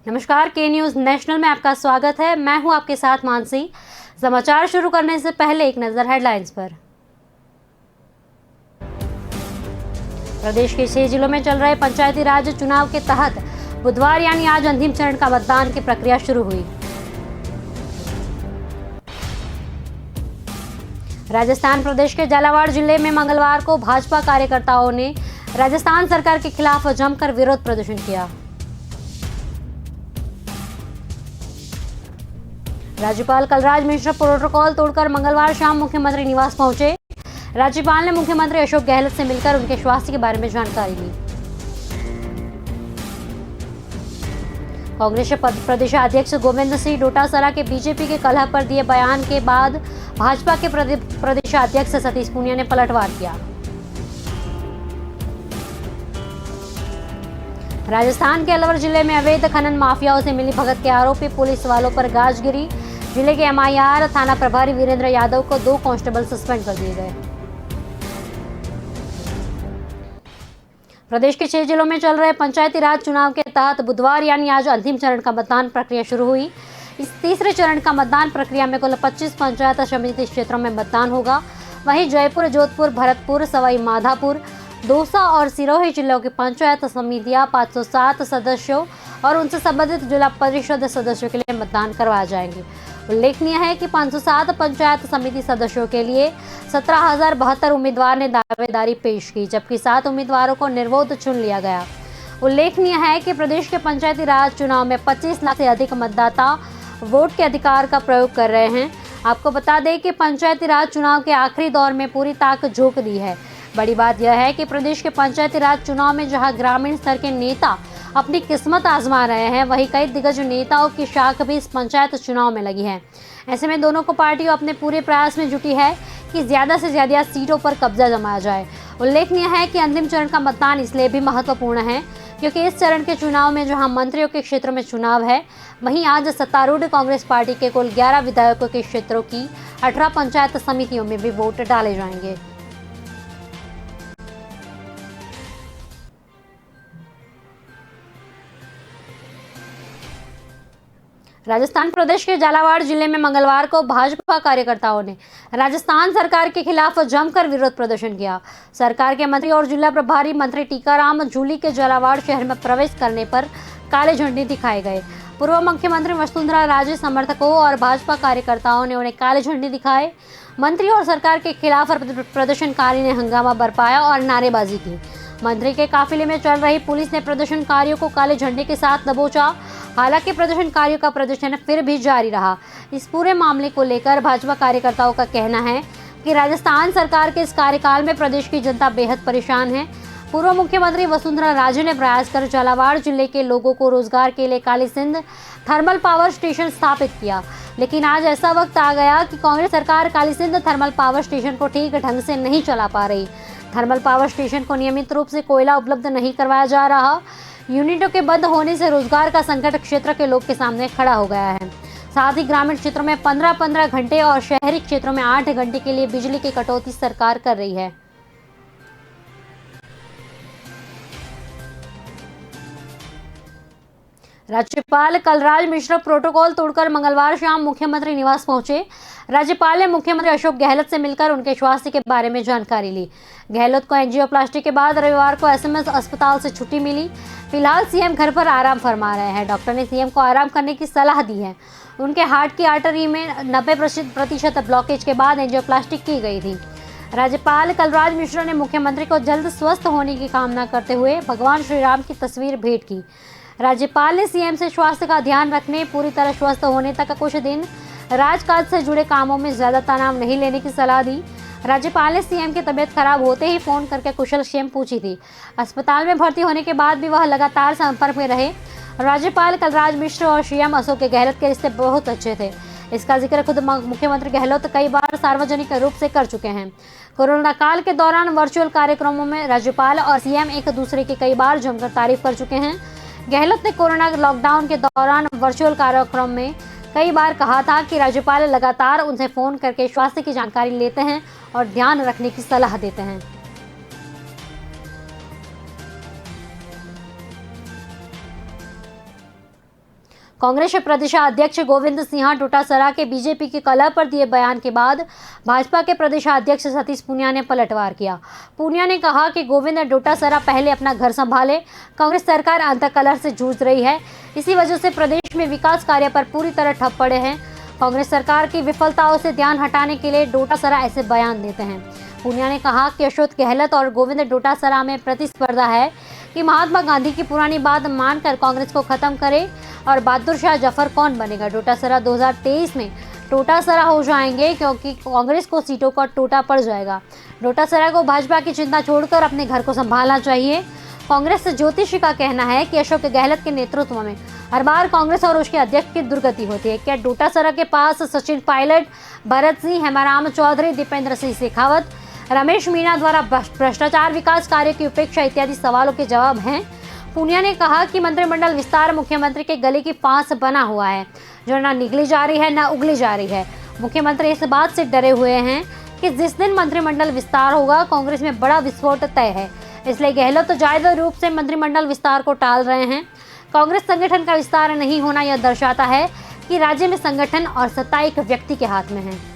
नमस्कार, के news national में आपका स्वागत है। मैं हूं आपके साथ मानसी। समाचार शुरू करने से पहले एक नजर हेडलाइंस पर। प्रदेश के 6 जिलों में चल रहे पंचायती राज चुनाव के तहत बुधवार यानी आज अंतिम चरण का मतदान की प्रक्रिया शुरू हुई। राजस्थान प्रदेश के झालावाड़ जिले में मंगलवार को भाजपा कार्यकर्ताओं ने राजस्थान सरकार के खिलाफ जमकर विरोध प्रदर्शन किया। राज्यपाल कलराज मिश्र प्रोटोकॉल तोड़कर मंगलवार शाम मुख्यमंत्री निवास पहुंचे। राज्यपाल ने मुख्यमंत्री अशोक गहलोत से मिलकर उनके स्वास्थ्य के बारे में जानकारी ली। कांग्रेस प्रदेशाध्यक्ष गोविंद सिंह डोटासरा के बीजेपी के कलह पर दिए बयान के बाद भाजपा के प्रदेशाध्यक्ष सतीश पूनिया ने पलटवार किया। राजस्थान के अलवर जिले में अवैध खनन माफियाओं से मिली भगत के आरोपी पुलिस वालों पर गाज गिरी। जिले के एमआईआर थाना प्रभारी वीरेंद्र यादव को 2 कांस्टेबल सस्पेंड कर दिए गए। प्रदेश के 6 जिलों में चल रहे पंचायती राज चुनाव के तहत बुधवार यानी आज अंतिम चरण का मतदान प्रक्रिया शुरू हुई। इस तीसरे चरण का मतदान प्रक्रिया में कुल 25 पंचायत समिति क्षेत्रों में मतदान होगा। वहीं जयपुर, जोधपुर, भरतपुर, सवाई माधोपुर, दौसा और सिरोही जिलों की पंचायत समितियां 507 सदस्यों और उनसे संबंधित जिला परिषद सदस्यों के लिए मतदान करवाए जाएंगे। उल्लेखनीय है कि 507 पंचायत समिति सदस्यों के लिए 17,072 उम्मीदवार ने दावेदारी पेश की, जबकि 7 उम्मीदवारों को निर्विरोध चुन लिया गया। उल्लेखनीय है कि प्रदेश के पंचायती राज चुनाव में 25 लाख से अधिक मतदाता वोट के अधिकार का प्रयोग कर रहे हैं। आपको बता दें कि पंचायती राज चुनाव के आखिरी दौर में पूरी ताकत झोंक दी है। बड़ी बात यह है कि प्रदेश के पंचायती राज चुनाव में जहां ग्रामीण स्तर के नेता अपनी किस्मत आजमा रहे हैं, वहीं कई दिग्गज नेताओं की शाख भी इस पंचायत चुनाव में लगी है। ऐसे में दोनों को पार्टियों अपने पूरे प्रयास में जुटी है कि ज्यादा से ज्यादा सीटों पर कब्जा जमाया जाए। उल्लेखनीय है कि अंतिम चरण का मतदान इसलिए भी महत्वपूर्ण है क्योंकि इस चरण के चुनाव में जहां मंत्रियों के क्षेत्र में चुनाव है, वहीं आज सत्तारूढ़ कांग्रेस पार्टी के कुल 11 विधायकों के क्षेत्रों की 18 पंचायत समितियों में भी वोट डाले जाएंगे। राजस्थान प्रदेश के झालावाड़ जिले में मंगलवार को भाजपा कार्यकर्ताओं ने राजस्थान सरकार के खिलाफ जमकर विरोध प्रदर्शन किया। सरकार के मंत्री और जिला प्रभारी मंत्री टीकाराम जूली के झालावाड़ शहर में प्रवेश करने पर काले झंडे दिखाए गए। पूर्व मुख्यमंत्री वसुंधरा राजे समर्थकों और भाजपा कार्यकर्ताओं ने उन्हें काले झंडे दिखाए। मंत्री और सरकार के खिलाफ प्रदर्शनकारी ने हंगामा बरपाया और नारेबाजी की। मंत्री के काफिले में चल रही पुलिस ने प्रदर्शनकारियों को काले झंडे के साथ दबोचा। हालांकि प्रदर्शनकारियों का प्रदर्शन फिर भी जारी रहा। इस पूरे मामले को लेकर भाजपा कार्यकर्ताओं का कहना है कि राजस्थान सरकार के इस कार्यकाल में प्रदेश की जनता बेहद परेशान है। पूर्व मुख्यमंत्री वसुंधरा राजे ने प्रयास कर झालावाड़ जिले के लोगों को रोजगार के लिए कालीसिंध थर्मल पावर स्टेशन स्थापित किया, लेकिन आज ऐसा वक्त आ गया कि कांग्रेस सरकार कालीसिंध थर्मल पावर स्टेशन को ठीक ढंग से नहीं चला पा रही। थर्मल पावर स्टेशन को नियमित रूप से कोयला उपलब्ध नहीं करवाया जा रहा। यूनिटों के बंद होने से रोजगार का संकट क्षेत्र के लोग के सामने खड़ा हो गया है। साथ ही ग्रामीण क्षेत्रों में 15-15 घंटे और शहरी क्षेत्रों में 8 घंटे के लिए बिजली की कटौती सरकार कर रही है। राज्यपाल कलराज मिश्र प्रोटोकॉल तोड़कर मंगलवार शाम मुख्यमंत्री निवास पहुंचे। राज्यपाल ने मुख्यमंत्री अशोक गहलोत से मिलकर उनके स्वास्थ्य के बारे में जानकारी ली। गहलोत को एंजियोप्लास्टी के बाद रविवार को एसएमएस अस्पताल से छुट्टी मिली। फिलहाल सीएम घर पर आराम फरमा रहे हैं। डॉक्टर ने सीएम को आराम करने की सलाह दी है। उनके हार्ट की आर्टरी में 90% ब्लॉकेज के बाद एंजियोप्लास्टी की गई थी। राज्यपाल कलराज मिश्र ने मुख्यमंत्री को जल्द स्वस्थ होने की कामना करते हुए भगवान श्री राम की तस्वीर भेंट की। राज्यपाल ने सीएम से स्वास्थ्य का ध्यान रखने, पूरी तरह स्वस्थ होने तक कुछ दिन राजकाज से जुड़े कामों में ज्यादा तनाव नहीं लेने की सलाह दी। राज्यपाल ने सीएम की तबीयत खराब होते ही फोन करके कुशल क्षेम पूछी थी। अस्पताल में भर्ती होने के बाद भी वह लगातार संपर्क में रहे। राज्यपाल कलराज मिश्र और सीएम अशोक गहलोत के रिश्ते बहुत अच्छे थे। इसका जिक्र खुद मुख्यमंत्री गहलोत कई बार सार्वजनिक रूप से कर चुके हैं। कोरोना काल के दौरान वर्चुअल कार्यक्रमों में राज्यपाल और सीएम एक दूसरे की कई बार जमकर तारीफ कर चुके हैं। गहलोत ने कोरोना लॉकडाउन के दौरान वर्चुअल कार्यक्रम में कई बार कहा था कि राज्यपाल लगातार उनसे फोन करके स्वास्थ्य की जानकारी लेते हैं और ध्यान रखने की सलाह देते हैं। कांग्रेस प्रदेशाध्यक्ष गोविंद सिंह डोटासरा के बीजेपी के कलह पर दिए बयान के बाद भाजपा के प्रदेशाध्यक्ष सतीश पूनिया ने पलटवार किया। पूनिया ने कहा कि गोविंद डोटासरा पहले अपना घर संभाले, कांग्रेस सरकार अंतकलह से जूझ रही है, इसी वजह से प्रदेश में विकास कार्य पर पूरी तरह ठप पड़े हैं। कांग्रेस सरकार की विफलताओं से ध्यान हटाने के लिए डोटासरा ऐसे बयान देते हैं। पूनिया ने कहा कि अशोक गहलोत और गोविंद डोटासरा में प्रतिस्पर्धा है कि महात्मा गांधी की पुरानी बात मानकर कांग्रेस को खत्म करे और बहादुर शाह जफर कौन बनेगा। डोटासरा 2023 में टोटासरा हो जाएंगे क्योंकि कांग्रेस को सीटों का टोटा पड़ जाएगा। डोटासरा को भाजपा की चिंता छोड़कर अपने घर को संभालना चाहिए। कांग्रेस ज्योतिषी का कहना है कि अशोक गहलोत के नेतृत्व में हर बार कांग्रेस और उसके अध्यक्ष की दुर्गति होती है। क्या डोटासरा के पास सचिन पायलट, भरत सिंह, हेमाराम चौधरी, दीपेंद्र सिंह शेखावत, रमेश मीणा द्वारा भ्रष्टाचार, विकास कार्य की उपेक्षा इत्यादि सवालों के जवाब हैं। पूनिया ने कहा कि मंत्रिमंडल विस्तार मुख्यमंत्री के गले की फांस बना हुआ है, जो न निगली जा रही है न उगली जा रही है। मुख्यमंत्री इस बात से डरे हुए हैं कि जिस दिन मंत्रिमंडल विस्तार होगा कांग्रेस में बड़ा विस्फोट तय है, इसलिए गहलोत तो जायज रूप से मंत्रिमंडल विस्तार को टाल रहे हैं। कांग्रेस संगठन का विस्तार नहीं होना यह दर्शाता है कि राज्य में संगठन और सत्ता एक व्यक्ति के हाथ में है।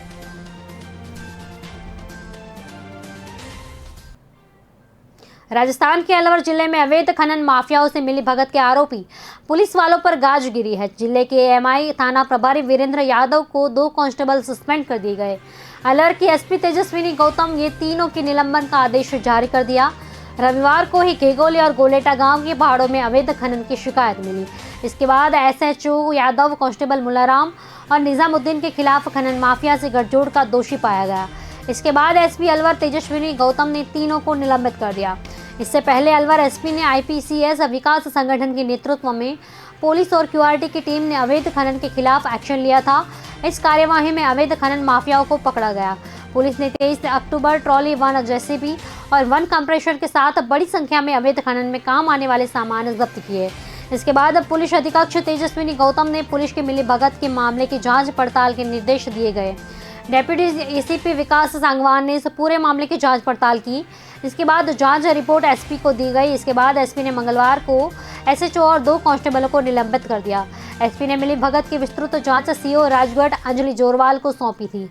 राजस्थान के अलवर जिले में अवैध खनन माफियाओं से मिली भगत के आरोपी पुलिस वालों पर गाज गिरी है। जिले के एमआई थाना प्रभारी वीरेंद्र यादव को 2 कांस्टेबल सस्पेंड कर दिए गए। अलवर की एसपी तेजस्विनी गौतम ये तीनों की निलंबन का आदेश जारी कर दिया। रविवार को ही केगोली और गोलेटा गांव के पहाड़ों में अवैध खनन की शिकायत मिली। इसके बाद एसएचओ यादव, कांस्टेबल मुलाराम और निजामुद्दीन के खिलाफ खनन माफिया से गठजोड़ का दोषी पाया गया। इसके बाद एसपी अलवर तेजस्विनी गौतम ने तीनों को निलंबित कर दिया। इससे पहले अलवर एसपी ने आईपीसीएस विकास संगठन के नेतृत्व में पुलिस और क्यूआरटी की टीम ने अवैध खनन के खिलाफ एक्शन लिया था। इस कार्यवाही में अवैध खनन माफियाओं को पकड़ा गया। पुलिस ने 23 अक्टूबर ट्रॉली 1 जेसीबी और 1 कंप्रेशर के साथ बड़ी संख्या में अवैध खनन में काम आने वाले सामान जब्त किए। इसके बाद पुलिस अधीक्षक तेजस्विनी गौतम ने पुलिस के मिलीभगत के मामले की जांच पड़ताल के निर्देश दिए गए। डेप्यूटी एसीपी विकास सांगवान ने इस पूरे मामले की जांच पड़ताल की। इसके बाद जांच रिपोर्ट एसपी को दी गई। इसके बाद एसपी ने मंगलवार को एसएचओ और 2 कांस्टेबलों को निलंबित कर दिया। एसपी ने मिलीभगत की विस्तृत जांच सीओ राजगढ़ अंजलि जोरवाल को सौंपी थी।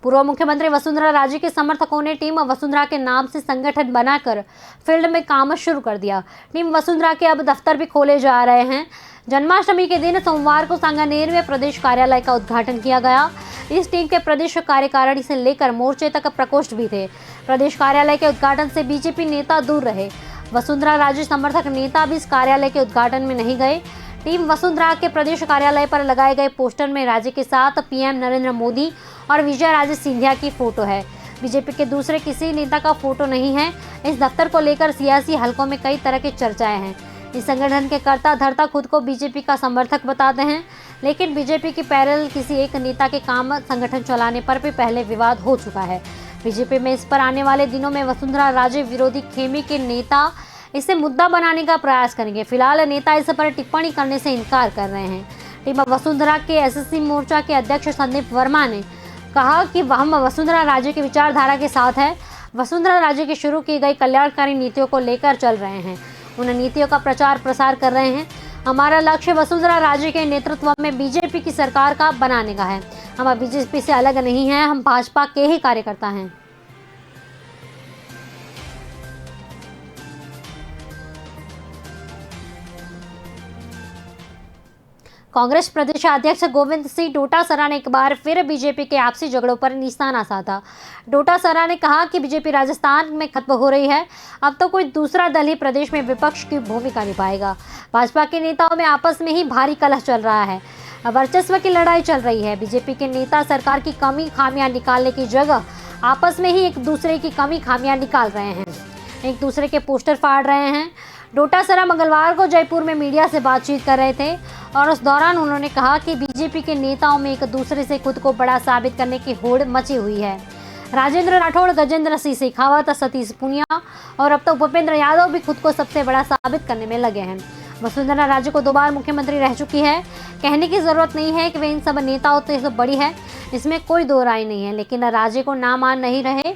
पूर्व मुख्यमंत्री वसुंधरा राजे के समर्थकों ने टीम वसुंधरा के नाम से संगठन बनाकर फील्ड में काम शुरू कर दिया। टीम वसुंधरा के अब दफ्तर भी खोले जा रहे हैं। जन्माष्टमी के दिन सोमवार को सांगानेर में प्रदेश कार्यालय का उद्घाटन किया गया। इस टीम के प्रदेश कार्यकारिणी से लेकर मोर्चे तक प्रकोष्ठ भी थे। प्रदेश कार्यालय के उद्घाटन से बीजेपी नेता दूर रहे। वसुंधरा राजे समर्थक नेता भी इस कार्यालय के उद्घाटन में नहीं गए। टीम वसुंधरा के प्रदेश कार्यालय पर लगाए गए पोस्टर में राज्य के साथ पीएम नरेंद्र मोदी और विजय राजे सिंधिया की फोटो है। बीजेपी के दूसरे किसी नेता का फोटो नहीं है। इस दफ्तर को लेकर सियासी हलकों में कई तरह की चर्चाएं हैं। इस संगठन के कर्ता धर्ता खुद को बीजेपी का समर्थक बताते हैं, लेकिन बीजेपी की पैरेलल किसी एक नेता के काम संगठन चलाने पर भी पहले विवाद हो चुका है। बीजेपी में इस पर आने वाले दिनों में वसुंधरा राजे विरोधी खेमे के नेता इसे मुद्दा बनाने का प्रयास करेंगे। फिलहाल नेता इस पर टिप्पणी करने से इनकार कर रहे हैं। टीम वसुंधरा के एसएससी मोर्चा के अध्यक्ष संदीप वर्मा ने कहा कि हम वसुंधरा राजे की विचारधारा के साथ है। वसुंधरा राजे की शुरू की गई कल्याणकारी नीतियों को लेकर चल रहे हैं। उन नीतियों का प्रचार प्रसार कर रहे हैं। हमारा लक्ष्य वसुंधरा राजे के नेतृत्व में बीजेपी की सरकार का बनाने का है। हम बीजेपी से अलग नहीं हैं, हम भाजपा के ही कार्यकर्ता हैं। कांग्रेस प्रदेशाध्यक्ष गोविंद सिंह डोटासरा ने एक बार फिर बीजेपी के आपसी झगड़ों पर निशाना साधा। डोटासरा ने कहा कि बीजेपी राजस्थान में खत्म हो रही है, अब तो कोई दूसरा दल ही प्रदेश में विपक्ष की भूमिका निभाएगा। भाजपा के नेताओं में आपस में ही भारी कलह चल रहा है, वर्चस्व की लड़ाई चल रही है। बीजेपी के नेता सरकार की कमी खामियां निकालने की जगह आपस में ही एक दूसरे की कमी खामियां निकाल रहे हैं, एक दूसरे के पोस्टर फाड़ रहे हैं। डोटासरा मंगलवार को जयपुर में मीडिया से बातचीत कर रहे थे और उस दौरान उन्होंने कहा कि बीजेपी के नेताओं में एक दूसरे से खुद को बड़ा साबित करने की होड़ मची हुई है। राजेंद्र राठौड़, गजेंद्र सिंह शेखावत, सतीश पूनिया और अब तो भूपेंद्र यादव भी खुद को सबसे बड़ा साबित करने में लगे हैं। वसुंधरा राजे को 2 बार मुख्यमंत्री रह चुकी है। कहने की जरूरत नहीं है कि वे इन सब नेताओं से बड़ी है, इसमें कोई दो राय नहीं है। लेकिन राजे को ना मान नहीं रहे।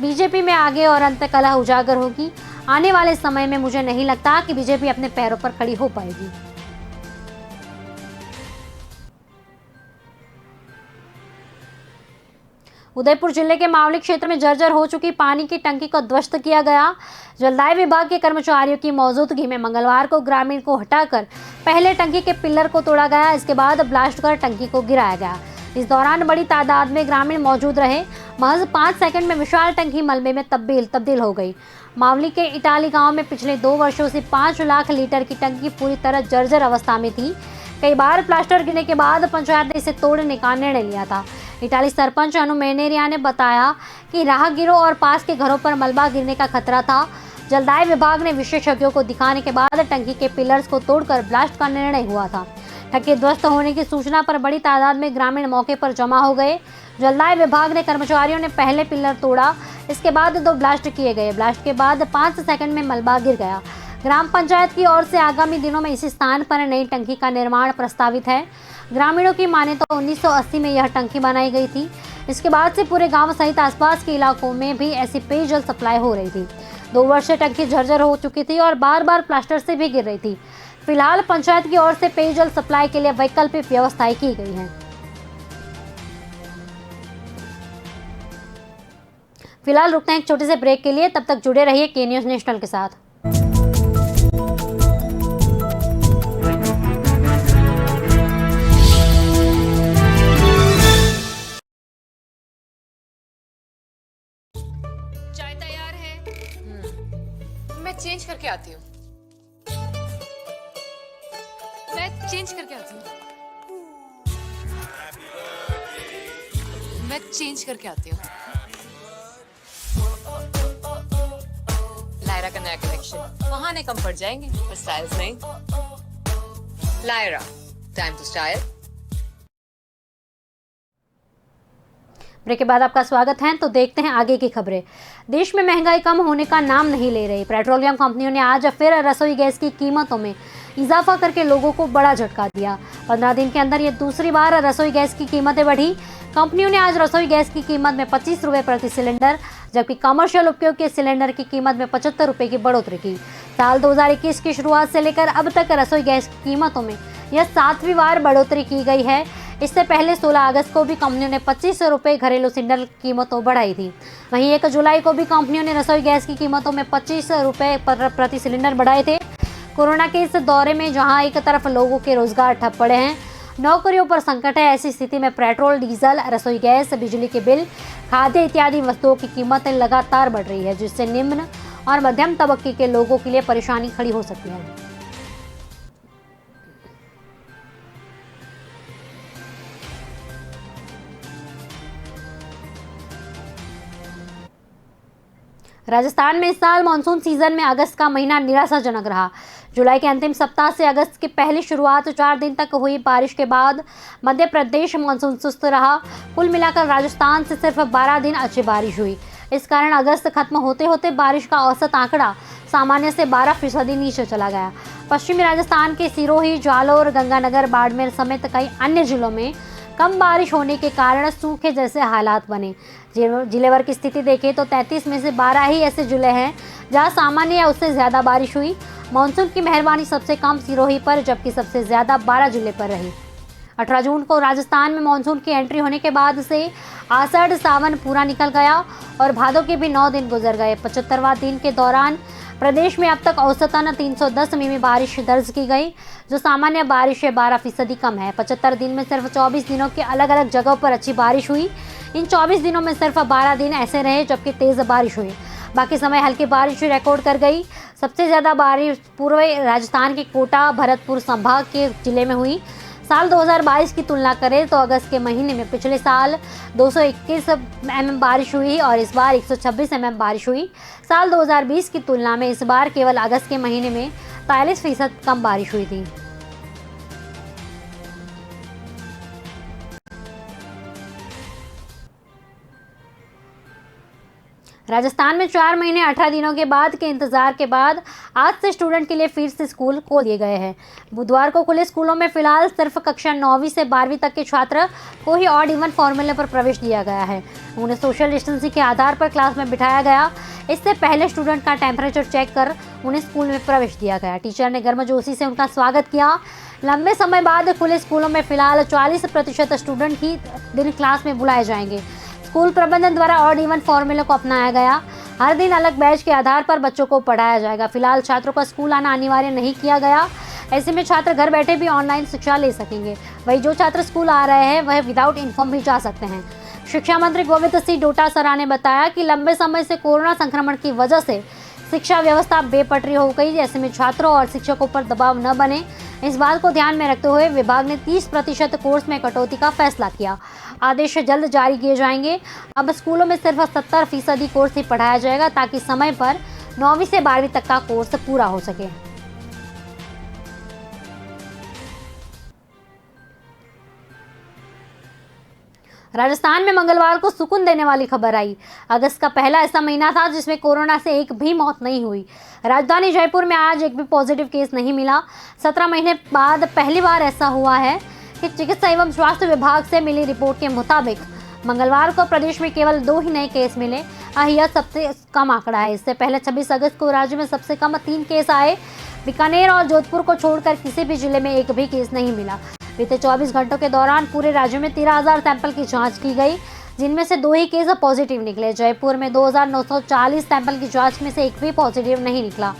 बीजेपी में आगे और अंतकलह उजागर होगी। आने वाले समय में मुझे नहीं लगता कि बीजेपी अपने पैरों पर खड़ी हो पाएगी। उदयपुर जिले के मावली क्षेत्र में जर्जर हो चुकी पानी की टंकी को ध्वस्त किया गया। जलदाय विभाग के कर्मचारियों की मौजूदगी में मंगलवार को ग्रामीण को हटाकर पहले टंकी के पिलर को तोड़ा गया। इसके बाद ब्लास्ट कर टंकी को गिराया गया। इस दौरान बड़ी तादाद में ग्रामीण मौजूद रहे। महज 5 सेकंड में विशाल टंकी मलबे में तब्दील हो गई। मावली के इटाली गांव में पिछले 2 वर्षों से 5 लाख लीटर की टंकी पूरी तरह जर्जर अवस्था में थी। कई बार प्लास्टर गिरने के बाद पंचायत ने इसे तोड़ने का निर्णय लिया था। इटाली सरपंच अनु मेनेरिया ने बताया कि राहगीरों और पास के घरों पर मलबा गिरने का खतरा था। जलदाय विभाग ने विशेषज्ञों को दिखाने के बाद टंकी के पिलर्स को तोड़कर ब्लास्ट का निर्णय हुआ था। टंकी ध्वस्त होने की सूचना पर बड़ी तादाद में ग्रामीण मौके पर जमा हो गए। जलदाय विभाग ने कर्मचारियों ने पहले पिलर तोड़ा। इसके बाद 2 ब्लास्ट किए गए। ब्लास्ट के बाद 5 सेकंड में मलबा गिर गया। ग्राम पंचायत की ओर से आगामी दिनों में इसी स्थान पर नई टंकी का निर्माण प्रस्तावित है। ग्रामीणों की माने तो 1980 में यह टंकी बनाई गई थी। इसके बाद से पूरे गांव सहित आसपास के इलाकों में भी ऐसी पेयजल सप्लाई हो रही थी। 2 वर्ष से टंकी जर्जर हो चुकी थी और बार-बार प्लास्टर से भी गिर रही थी। फिलहाल पंचायत की ओर से पेयजल सप्लाई के लिए वैकल्पिक व्यवस्थाएं की गई हैं। फिलहाल रुकते हैं एक छोटे से ब्रेक के लिए। तब तक जुड़े रहिए के न्यूज़ नेशनल के साथ। चाय तैयार है। मैं चेंज करके आती हूँ। मैं चेंज करके आती हूँ। लायरा का नया कलेक्शन, बहाने कम पड़ जाएंगे पर स्टाइल्स नहीं। Lyra, time to style. Break के बाद आपका स्वागत है। तो देखते हैं आगे की खबरें। देश में महंगाई कम होने का नाम नहीं ले रही। पेट्रोलियम कंपनियों ने आज फिर रसोई गैस की कीमतों में इजाफा करके लोगों को बड़ा झटका दिया। 15 दिन के अंदर ये दूसरी बार रसोई गैस की कीमतें बढ़ी। कंपनियों ने आज रसोई गैस की कीमत में 25 रुपये प्रति सिलेंडर, जबकि कमर्शियल उपयोग के सिलेंडर की कीमत में 75 रुपये की बढ़ोतरी की। साल 2021 की शुरुआत से लेकर अब तक रसोई गैस की कीमतों में यह 7वीं बार बढ़ोतरी की गई है। इससे पहले 16 अगस्त को भी कंपनियों ने 25 रुपये घरेलू सिलेंडर की कीमतों बढ़ाई थी। वहीं 1 जुलाई को भी कंपनियों ने रसोई गैस की कीमतों में 25 रुपये प्रति सिलेंडर बढ़ाए थे। कोरोना के इस दौरे में जहां एक तरफ लोगों के रोजगार ठप पड़े हैं, नौकरियों पर संकट है, ऐसी स्थिति में पेट्रोल, डीजल, रसोई गैस, बिजली के बिल, खाद्य इत्यादि वस्तुओं की कीमतें लगातार बढ़ रही है, जिससे निम्न और मध्यम तबके के लोगों के लिए परेशानी खड़ी हो सकती है। राजस्थान में इस साल मानसून सीजन में अगस्त का महीना निराशाजनक रहा। जुलाई के अंतिम सप्ताह से अगस्त की पहली शुरुआत 4 दिन तक हुई बारिश के बाद मध्य प्रदेश मानसून सुस्त रहा। कुल मिलाकर राजस्थान से सिर्फ 12 दिन अच्छी बारिश हुई। इस कारण अगस्त खत्म होते होते बारिश का औसत आंकड़ा सामान्य से 12% नीचे चला गया। पश्चिमी राजस्थान के सिरोही, जालोर, गंगानगर, बाड़मेर समेत कई अन्य जिलों में कम बारिश होने के कारण सूखे जैसे हालात बने। जिलेवार की स्थिति देखें तो 33 में से 12 ही ऐसे जिले हैं जहां सामान्य या उससे ज़्यादा बारिश हुई। मानसून की मेहरबानी सबसे कम सिरोही पर, जबकि सबसे ज़्यादा 12 जिले पर रही। 18 जून को राजस्थान में मानसून की एंट्री होने के बाद से आषाढ़ सावन पूरा निकल गया और भादों के भी 9 दिन गुजर गए। 75वां दिन के दौरान प्रदेश में अब तक औसतन 310 मिमी बारिश दर्ज की गई, जो सामान्य बारिश से 12% कम है। 75 दिन में सिर्फ 24 दिनों के अलग अलग जगहों पर अच्छी बारिश हुई। इन 24 दिनों में सिर्फ 12 दिन ऐसे रहे जबकि तेज़ बारिश हुई। बाकी समय हल्की बारिश रिकॉर्ड कर गई। सबसे ज़्यादा बारिश पूर्वी राजस्थान के कोटा, भरतपुर संभाग के जिले में हुई। साल 2022 की तुलना करें तो अगस्त के महीने में पिछले साल 221 mm बारिश हुई और इस बार 126 mm बारिश हुई। साल 2020 की तुलना में इस बार केवल अगस्त के महीने में 43% कम बारिश हुई थी। राजस्थान में 4 महीने 18 दिनों के बाद के इंतजार के बाद आज से स्टूडेंट के लिए फिर से स्कूल खोल दिए गए हैं। बुधवार को खुले स्कूलों में फिलहाल सिर्फ कक्षा 9वीं से 12वीं तक के छात्र को ही ऑड इवन फॉर्मूले पर प्रवेश दिया गया है। उन्हें सोशल डिस्टेंसिंग के आधार पर क्लास में बिठाया गया। इससे पहले स्टूडेंट का टेम्परेचर चेक कर उन्हें स्कूल में प्रवेश दिया गया। टीचर ने गर्मजोशी से उनका स्वागत किया। लंबे समय बाद खुले स्कूलों में फिलहाल 40% स्टूडेंट ही दिन क्लास में बुलाए जाएंगे। स्कूल प्रबंधन द्वारा ऑड इवन फॉर्मूले को अपनाया गया। हर दिन अलग बैच के आधार पर बच्चों को पढ़ाया जाएगा। फिलहाल छात्रों का स्कूल आना अनिवार्य नहीं किया गया। ऐसे में छात्र घर बैठे भी ऑनलाइन शिक्षा ले सकेंगे। वही जो छात्र स्कूल आ रहे हैं वह विदाउट इन्फॉर्म भी जा सकते हैं। शिक्षा मंत्री गोविंद सिंह डोटासरा ने बताया कि लंबे समय से कोरोना संक्रमण की वजह से शिक्षा व्यवस्था बेपटरी हो गई। ऐसे में छात्रों और शिक्षकों पर दबाव न बने, इस बात को ध्यान में रखते हुए विभाग ने 30% कोर्स में कटौती का फैसला किया। आदेश जल्द जारी किए जाएंगे। अब स्कूलों में सिर्फ 70% कोर्स ही पढ़ाया जाएगा ताकि समय पर 9वीं से 12वीं तक का कोर्स पूरा हो सके। राजस्थान में मंगलवार को सुकून देने वाली खबर आई। अगस्त का पहला ऐसा महीना था जिसमें कोरोना से एक भी मौत नहीं हुई। राजधानी जयपुर में आज एक भी पॉजिटिव केस नहीं मिला। 17 महीने बाद पहली बार ऐसा हुआ है कि चिकित्सा एवं स्वास्थ्य विभाग से मिली रिपोर्ट के मुताबिक मंगलवार को प्रदेश में केवल 2 ही नए केस मिले। यह सबसे कम आंकड़ा है। इससे पहले 26 अगस्त को राज्य में सबसे कम 3 केस आए। बीकानेर और जोधपुर को छोड़कर किसी भी जिले में एक भी केस नहीं मिला। बीते 24 घंटों के दौरान पूरे राज्य में 13,000 सैंपल की जांच की गई, जिनमें से 2 ही केस पॉजिटिव निकले। जयपुर में 2,940 सैंपल की जांच में से एक भी पॉजिटिव नहीं निकला।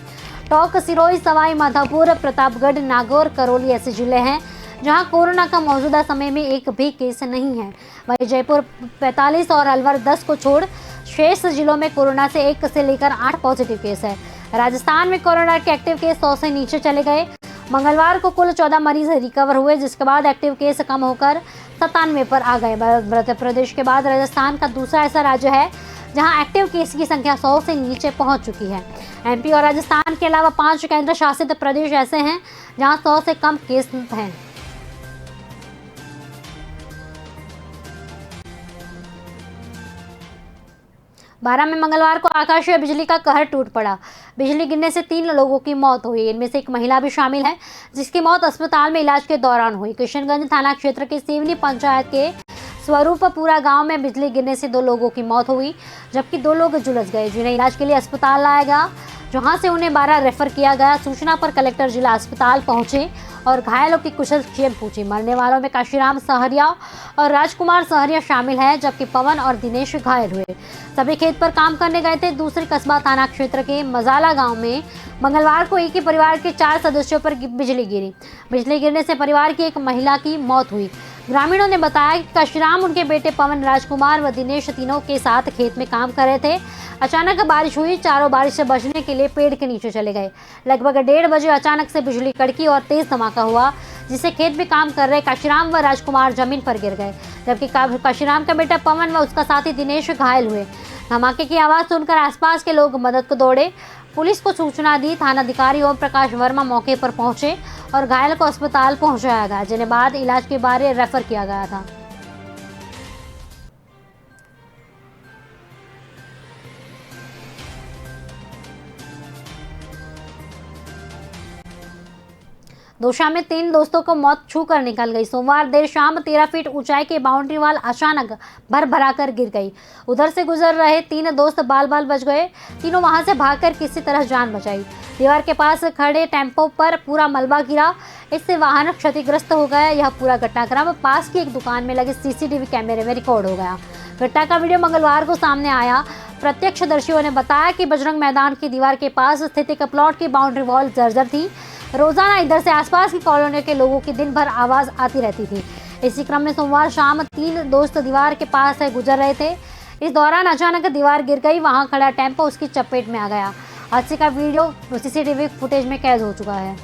टोंक, सिरोही, सवाई माधोपुर, प्रतापगढ़, नागौर, करौली ऐसे जिले हैं जहां कोरोना का मौजूदा समय में एक भी केस नहीं है। वहीं जयपुर 45 और अलवर 10 को छोड़ शेष जिलों में कोरोना से 1 से लेकर 8 पॉजिटिव केस है। राजस्थान में कोरोना के एक्टिव केस 100 से नीचे चले गए। मंगलवार को कुल 14 मरीज रिकवर हुए, जिसके बाद एक्टिव केस कम होकर 97 पर आ गए। मध्य प्रदेश के बाद राजस्थान का दूसरा ऐसा राज्य है जहां एक्टिव केस की संख्या 100 से नीचे पहुंच चुकी है। एमपी और राजस्थान के अलावा 5 केंद्र शासित प्रदेश ऐसे हैं जहां 100 से कम केस हैं। बारां में मंगलवार को आकाशीय बिजली का कहर टूट पड़ा। बिजली गिरने से 3 लोगों की मौत हुई। इनमें से एक महिला भी शामिल है, जिसकी मौत अस्पताल में इलाज के दौरान हुई। किशनगंज थाना क्षेत्र के सेवनी पंचायत के स्वरूपपुरा गांव में बिजली गिरने से 2 लोगों की मौत हुई, जबकि 2 लोग झुलस गए, जिन्हें इलाज के लिए अस्पताल लाया गया, जहां से उन्हें 12 रेफर किया गया। सूचना पर कलेक्टर जिला अस्पताल पहुंचे और घायलों की कुशलक्षेम पूछी। मरने वालों में काशीराम सहरिया और राजकुमार सहरिया शामिल है, जबकि पवन और दिनेश घायल हुए। सभी खेत पर काम करने गए थे। दूसरी कस्बा थाना क्षेत्र के मजाला गांव में मंगलवार को एक ही परिवार के 4 सदस्यों पर बिजली गिरी। बिजली गिरने से परिवार की एक महिला की मौत हुई। ग्रामीणों ने बताया कि काशीराम उनके बेटे पवन, राजकुमार व दिनेश तीनों के साथ खेत में काम कर रहे थे। अचानक बारिश हुई। चारों बारिश से बचने के लिए पेड़ के नीचे चले गए। लगभग 1:30 बजे अचानक से बिजली कड़की और तेज धमाका हुआ, जिससे खेत में काम कर रहे काशीराम व राजकुमार जमीन पर गिर गए, जबकि काशीराम का बेटा पवन व उसका साथी दिनेश घायल हुए। धमाके की आवाज़ सुनकर आसपास के लोग मदद को दौड़े। पुलिस को सूचना दी। थानाधिकारी ओम प्रकाश वर्मा मौके पर पहुंचे और घायल को अस्पताल पहुंचाया गया, जिन्हें बाद इलाज के बारे रेफर किया गया था। दौसा में 3 दोस्तों को मौत छू कर निकल गई। सोमवार देर शाम 13 फीट ऊंचाई के बाउंड्री वाल अचानक भर कर गिर गई। उधर से गुजर रहे 3 दोस्त बाल बच गए। तीनों वहां से भागकर किसी तरह जान बचाई। दीवार के पास खड़े टेम्पो पर पूरा मलबा गिरा, इससे वाहन क्षतिग्रस्त हो गया। यह पूरा घटनाक्रम पास की एक दुकान में लगे CCTV कैमरे में रिकॉर्ड हो गया। घटना का वीडियो मंगलवार को सामने आया। प्रत्यक्षदर्शियों ने बताया कि बजरंग मैदान की दीवार के पास स्थित एक प्लॉट की बाउंड्री वॉल जर्जर थी। रोजाना इधर से आसपास की कॉलोनी के लोगों की दिन भर आवाज आती रहती थी। इसी क्रम में सोमवार शाम 3 दोस्त दीवार के पास से गुजर रहे थे। इस दौरान अचानक दीवार गिर गई। वहां खड़ा टेम्पो उसकी चपेट में आ गया। हादसे का वीडियो CCTV फुटेज में कैद हो चुका है।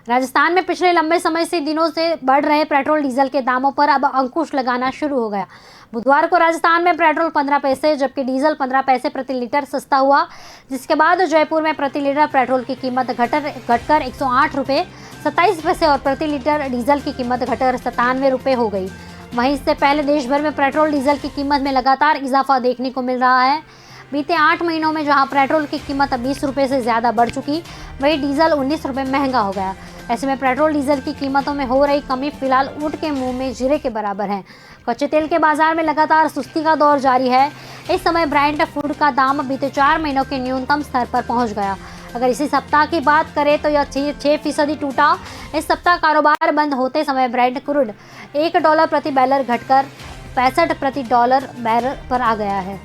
राजस्थान में पिछले लंबे समय से दिनों से बढ़ रहे पेट्रोल डीजल के दामों पर अब अंकुश लगाना शुरू हो गया। बुधवार को राजस्थान में पेट्रोल 15 पैसे जबकि डीजल 15 पैसे प्रति लीटर सस्ता हुआ, जिसके बाद जयपुर में प्रति लीटर पेट्रोल की कीमत घटकर 108 रुपये 27 पैसे और प्रति लीटर डीजल की कीमत घटकर 97 रुपये हो गई। वहीं इससे पहले देश भर में पेट्रोल डीजल की कीमत में लगातार इजाफा देखने को मिल रहा है। बीते 8 महीनों में जहां पेट्रोल की कीमत 20 रुपये से ज़्यादा बढ़ चुकी, वहीं डीजल 19 रुपये महंगा हो गया। ऐसे में पेट्रोल डीजल की कीमतों में हो रही कमी फिलहाल ऊंट के मुंह में जीरे के बराबर है। कच्चे तेल के बाजार में लगातार सुस्ती का दौर जारी है। इस समय ब्रांड फूड का दाम बीते 4 महीनों के न्यूनतम स्तर पर पहुंच गया। अगर इसी सप्ताह की बात करें तो यह 6% टूटा। इस सप्ताह कारोबार बंद होते समय ब्रांड क्रूड $1 प्रति बैरल घटकर 65 प्रति डॉलर बैरल पर आ गया है।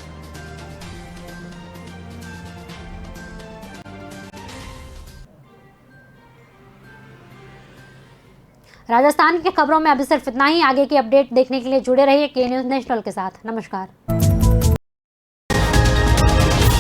राजस्थान की खबरों में अभी सिर्फ इतना ही। आगे की अपडेट देखने के लिए जुड़े रहिए के न्यूज़ नेशनल के साथ। नमस्कार।